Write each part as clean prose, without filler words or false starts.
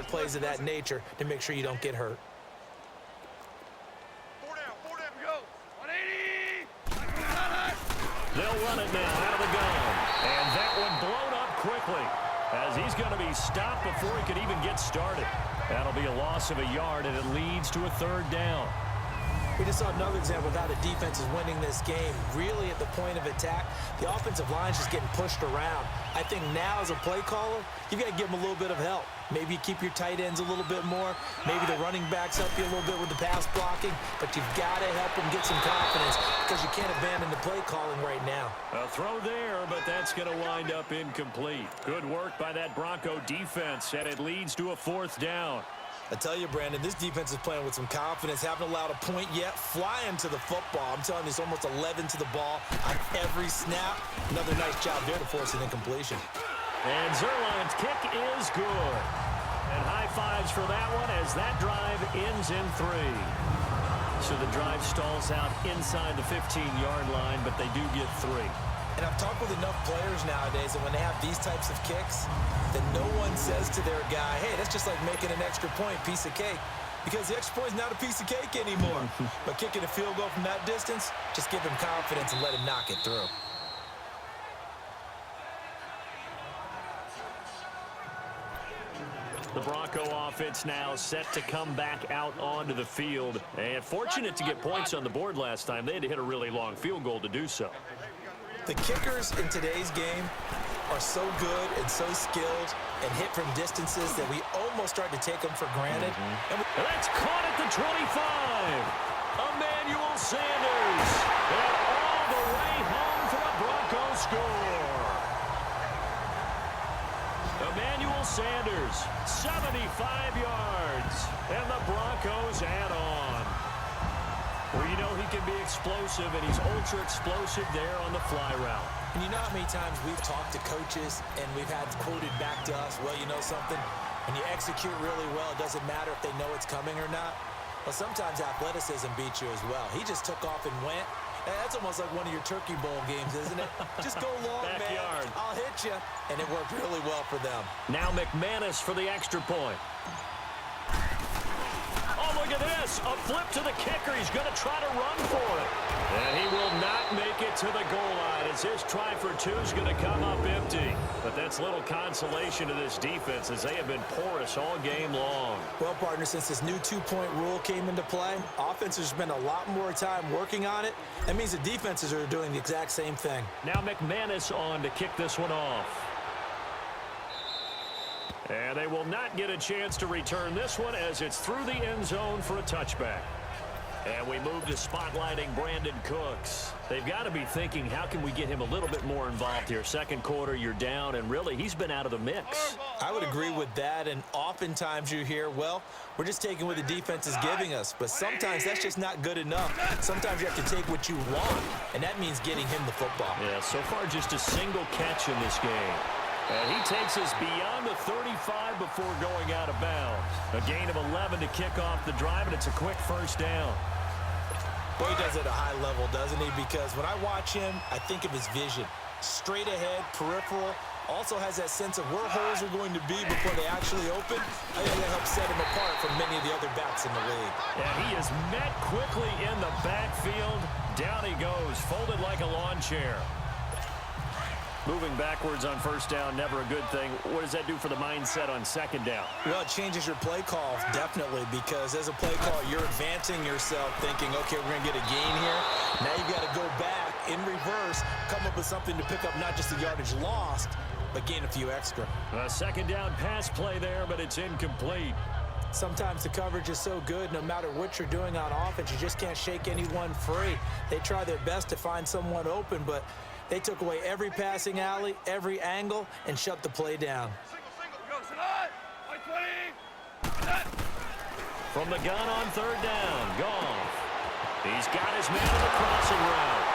other plays of that nature to make sure you don't get hurt. Four down, go. 180. They'll run it now out of the gun. And that one blown up quickly as he's going to be stopped before he could even get started. That'll be a loss of a yard, and it leads to a third down. We just saw another example of how the defense is winning this game. Really at the point of attack, the offensive line is just getting pushed around. I think now as a play caller, you've got to give them a little bit of help. Maybe you keep your tight ends a little bit more. Maybe the running backs help you a little bit with the pass blocking. But you've got to help them get some confidence because you can't abandon the play calling right now. A throw there, but that's going to wind up incomplete. Good work by that Bronco defense, and it leads to a fourth down. I tell you, Brandon, this defense is playing with some confidence. Haven't allowed a point yet. Flying to the football. I'm telling you, it's almost 11 to the ball on every snap. Another nice job there to force an incompletion. And Zuerlein's kick is good. And high fives for that one as that drive ends in 3. So the drive stalls out inside the 15-yard line, but they do get 3. And I've talked with enough players nowadays that when they have these types of kicks, that no one says to their guy, hey, that's just like making an extra point, piece of cake. Because the extra point is not a piece of cake anymore. But kicking a field goal from that distance, just give him confidence and let him knock it through. The Bronco offense now set to come back out onto the field. And fortunate to get points on the board last time. They had to hit a really long field goal to do so. The kickers in today's game are so good and so skilled and hit from distances that we almost start to take them for granted. And that's caught at the 25. Emmanuel Sanders. And all the way home for a Bronco score. Emmanuel Sanders, 75 yards. And the Broncos add on. Well, you know he can be explosive, and he's ultra-explosive there on the fly route. And you know how many times we've talked to coaches and we've had quoted back to us, well, you know something? When you execute really well, it doesn't matter if they know it's coming or not. Well, sometimes athleticism beats you as well. He just took off and went. And that's almost like one of your Turkey Bowl games, isn't it? Just go long, Backyard. man. I'll hit you. And it worked really well for them. Now McManus for the extra point. Look at this, a flip to the kicker. He's going to try to run for it. And he will not make it to the goal line as his try for 2 is going to come up empty. But that's little consolation to this defense as they have been porous all game long. Well, partner, since this new 2-point rule came into play, offenses spend a lot more time working on it. That means the defenses are doing the exact same thing. Now McManus on to kick this one off. And they will not get a chance to return this one as it's through the end zone for a touchback. And we move to spotlighting Brandon Cooks. They've got to be thinking, how can we get him a little bit more involved here? Second quarter, you're down, and really, he's been out of the mix. I would agree with that, and oftentimes you hear, well, we're just taking what the defense is giving us. But sometimes that's just not good enough. Sometimes you have to take what you want, and that means getting him the football. Yeah, so far just a single catch in this game. And he takes us beyond the 35 before going out of bounds. A gain of 11 to kick off the drive, and it's a quick first down. Well, he does it at a high level, doesn't he? Because when I watch him, I think of his vision. Straight ahead, peripheral. Also has that sense of where holes are going to be before they actually open. I think that helps set him apart from many of the other backs in the league. And he is met quickly in the backfield. Down he goes, folded like a lawn chair. Moving backwards on first down, never a good thing. What does that do for the mindset on second down? Well, it changes your play call, definitely, because as a play call, you're advancing yourself thinking, okay, we're going to get a gain here. Now you've got to go back in reverse, come up with something to pick up not just the yardage lost, but gain a few extra. A second down pass play there, but it's incomplete. Sometimes the coverage is so good, no matter what you're doing on offense, you just can't shake anyone free. They try their best to find someone open, but they took away every passing alley, every angle, and shut the play down. From the gun on third down, Goff. He's got his man in the crossing route.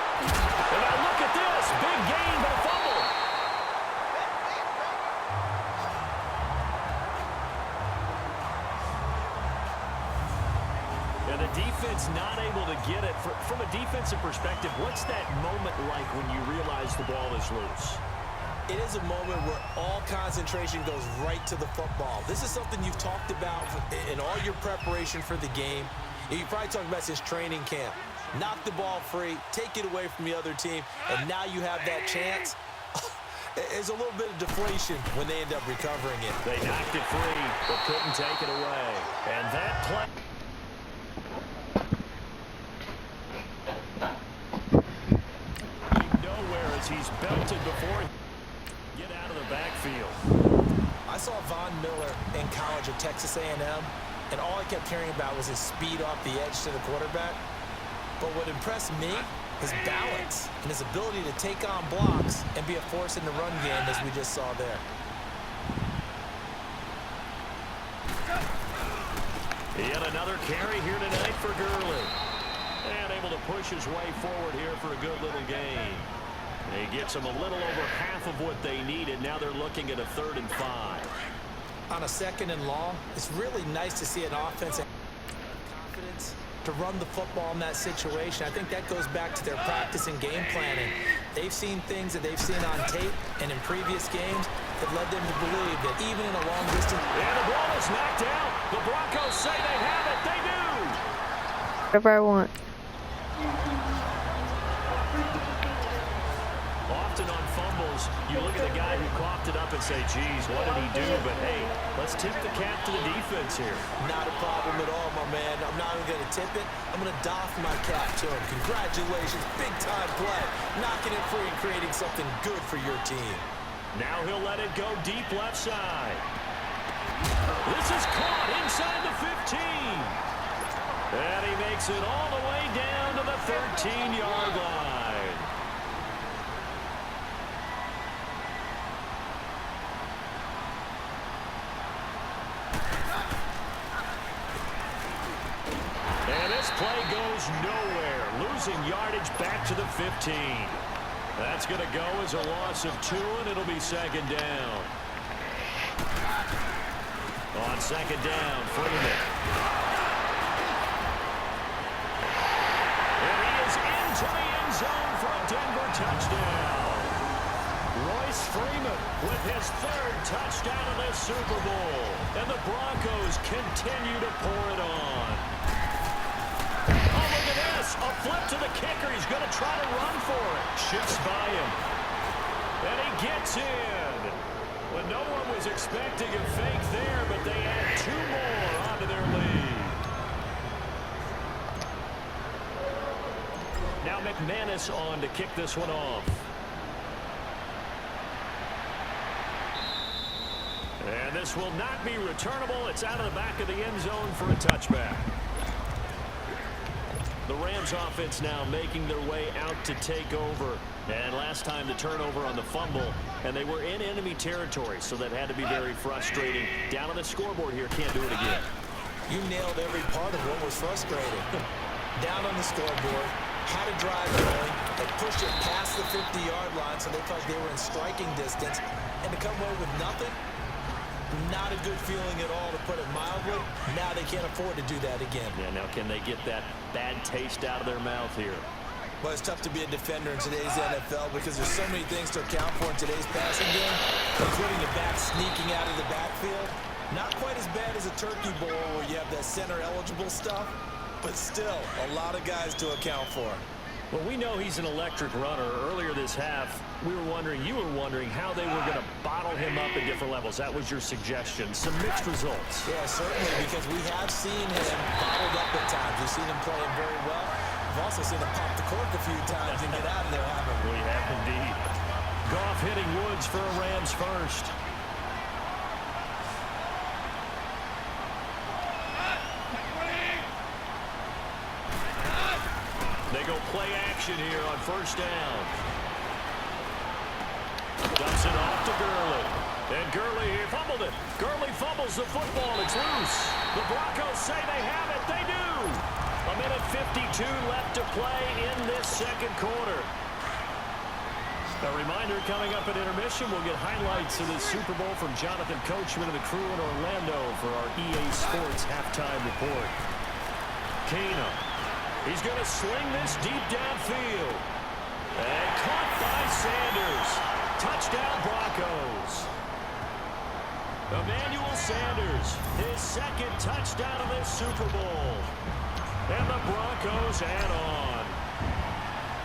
And now look at this, big gain but a fumble. And the defense not able to get it. From a defensive perspective, what's that moment like when you realize the ball is loose? It is a moment where all concentration goes right to the football. This is something you've talked about in all your preparation for the game. You probably talked about since training camp. Knock the ball free, take it away from the other team, and now you have that chance. There's a little bit of deflation when they end up recovering it. They knocked it free, but couldn't take it away. And that play... nowhere as he's belted before get out of the backfield. I saw Von Miller in college at Texas A&M, and all I kept hearing about was his speed off the edge to the quarterback. But what impressed me, his balance and his ability to take on blocks and be a force in the run game, as we just saw there. Yet another carry here tonight for Gurley. And able to push his way forward here for a good little gain. He gets them a little over half of what they needed. Now they're looking at a 3rd and 5. On a 2nd and long, it's really nice to see an offense have confidence to run the football in that situation. I think that goes back to their practice and game planning. They've seen things that they've seen on tape and in previous games that led them to believe that even in a long distance... And the ball is knocked out. The Broncos say they have it. They do. Whatever I want. Often on fumbles, you look at the guy who coughed it up and say, geez, what did he do? But, hey, let's tip the cap to the defense here. Not a problem at all, my man. I'm not even going to tip it. I'm going to doff my cap to him. Congratulations. Big-time play. Knocking it free and creating something good for your team. Now he'll let it go deep left side. This is caught inside the 15. And he makes it all the way down to the 13-yard line. And this play goes nowhere, losing yardage back to the 15. That's going to go as a loss of 2, and it'll be 2nd down. On 2nd down, Freeman. And he is into the end zone for a Denver touchdown. Royce Freeman with his 3rd touchdown of this Super Bowl. And the Broncos continue to pour it on. Oh, look at this. A flip to the kicker. He's going to try to run for it. Shifts by him. And he gets in. When no one was expecting a fake there, but they add 2 more onto their lead. Now McManus on to kick this one off. And this will not be returnable. It's out of the back of the end zone for a touchback. The Rams offense now making their way out to take over. And last time the turnover on the fumble, and they were in enemy territory, so that had to be very frustrating. Down on the scoreboard here, can't do it again. You nailed every part of what was frustrating. Down on the scoreboard, had a drive going, they pushed it past the 50-yard line, so they thought they were in striking distance, and to come away with nothing, not a good feeling at all, to put it mildly. Now they can't afford to do that again. Yeah, now can they get that bad taste out of their mouth here? Well, it's tough to be a defender in today's NFL because there's so many things to account for in today's passing game, including the back sneaking out of the backfield. Not quite as bad as a turkey bowl where you have that center-eligible stuff, but still a lot of guys to account for. Well, we know he's an electric runner. Earlier this half, you were wondering how they were going to bottle him up at different levels. That was your suggestion. Some mixed results. Yeah, certainly, because we have seen him bottled up at times. We've seen him playing very well. We've also seen him pop the cork a few times and get out of there, haven't we? We have indeed. Goff hitting Woods for a Rams first. They go play action here on 1st down. Dumps it off to Gurley. And Gurley, he fumbled it. Gurley fumbles the football. It's loose. The Broncos say they have it. They do. A minute 52 left to play in this 2nd quarter. A reminder coming up at intermission, we'll get highlights of the Super Bowl from Jonathan Coachman and the crew in Orlando for our EA Sports halftime report. Keenum. He's going to sling this deep downfield. And caught by Sanders. Touchdown, Broncos. Emmanuel Sanders, his second touchdown of this Super Bowl. And the Broncos add on.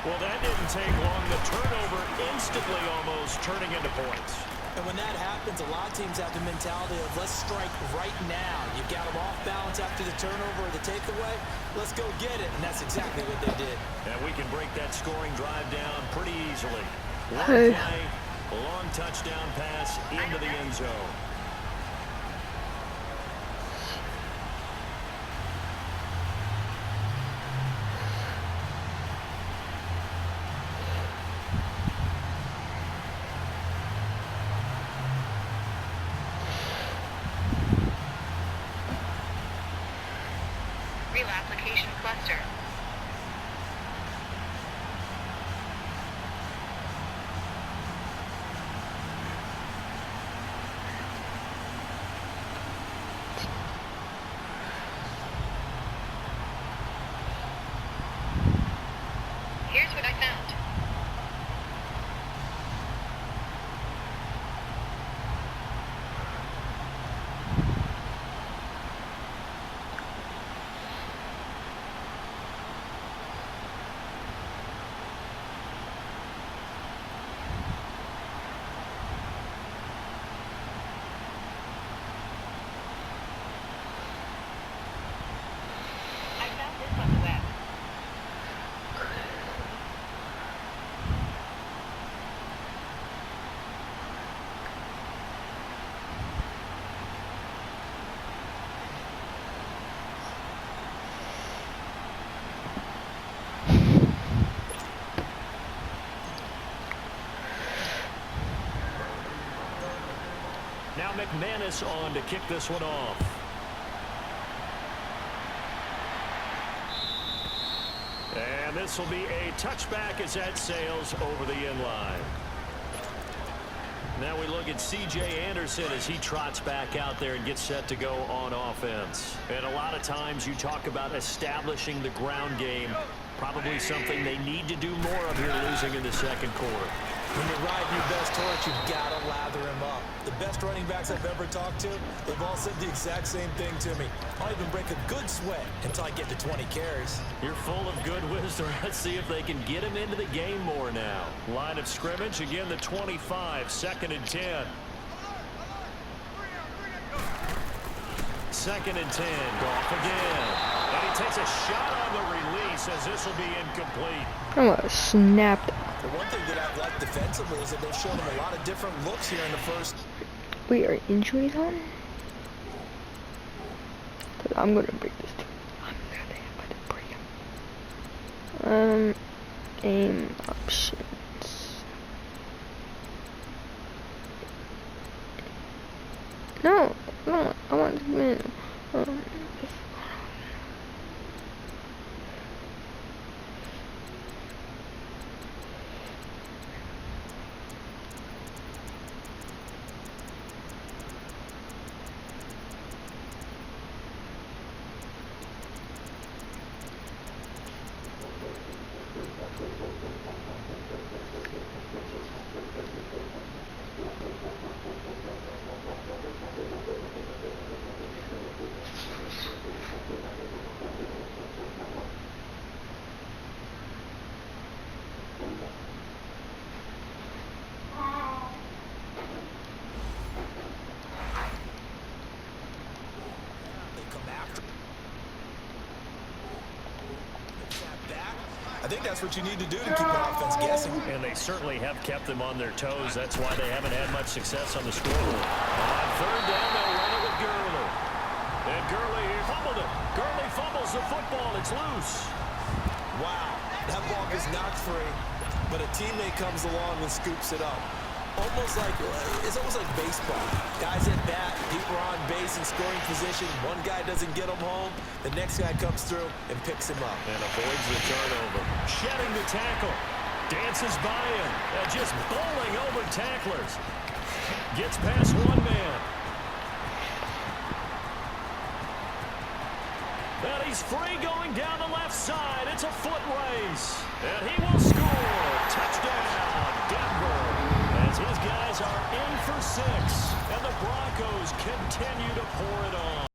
Well, that didn't take long. The turnover instantly almost turning into points. And when that happens, a lot of teams have the mentality of let's strike right now. You got them off balance after the turnover or the takeaway. Let's go get it. And that's exactly what they did. And we can break that scoring drive down pretty easily. One play, a long touchdown pass into the end zone. Real application cluster. Here's what I found. I found this on the web. Now McManus on to kick this one off. And this will be a touchback as that sails over the end line. Now we look at C.J. Anderson as he trots back out there and gets set to go on offense. And a lot of times you talk about establishing the ground game. Probably something they need to do more of here losing in the second quarter. When you're riding your best horse, you've got to lather him up. The best running backs I've ever talked to, they've all said the exact same thing to me. I'll even break a good sweat until I get to 20 carries. You're full of good wisdom. Let's see if they can get him into the game more now. Line of scrimmage, again the 25, 2nd and 10. 2nd and 10, Goff again. And he takes a shot on the release as this will be incomplete. I'm gonna snap that. The one thing that I've liked defensively is that they've shown him a lot of different looks here in the first. We are injuries on. Cause I'm gonna break this too. I'm gonna break him. Game options. No, I want to win. I think that's what you need to do to keep an offense guessing. And they certainly have kept them on their toes. That's why they haven't had much success on the scoreboard. On 3rd down, they'll run it with Gurley. And Gurley, he fumbled it. Gurley fumbles the football. It's loose. Wow, that ball gets knocked free, but a teammate comes along and scoops it up. It's almost like baseball. Guys at bat, people are on base in scoring position. One guy doesn't get him home. The next guy comes through and picks him up. And avoids the turnover. Shedding the tackle. Dances by him. And just bowling over tacklers. Gets past one man. And he's free going down the left side. It's a foot race. And he will score. Touchdown, Denver. As he guys are in for 6, and the Broncos continue to pour it on.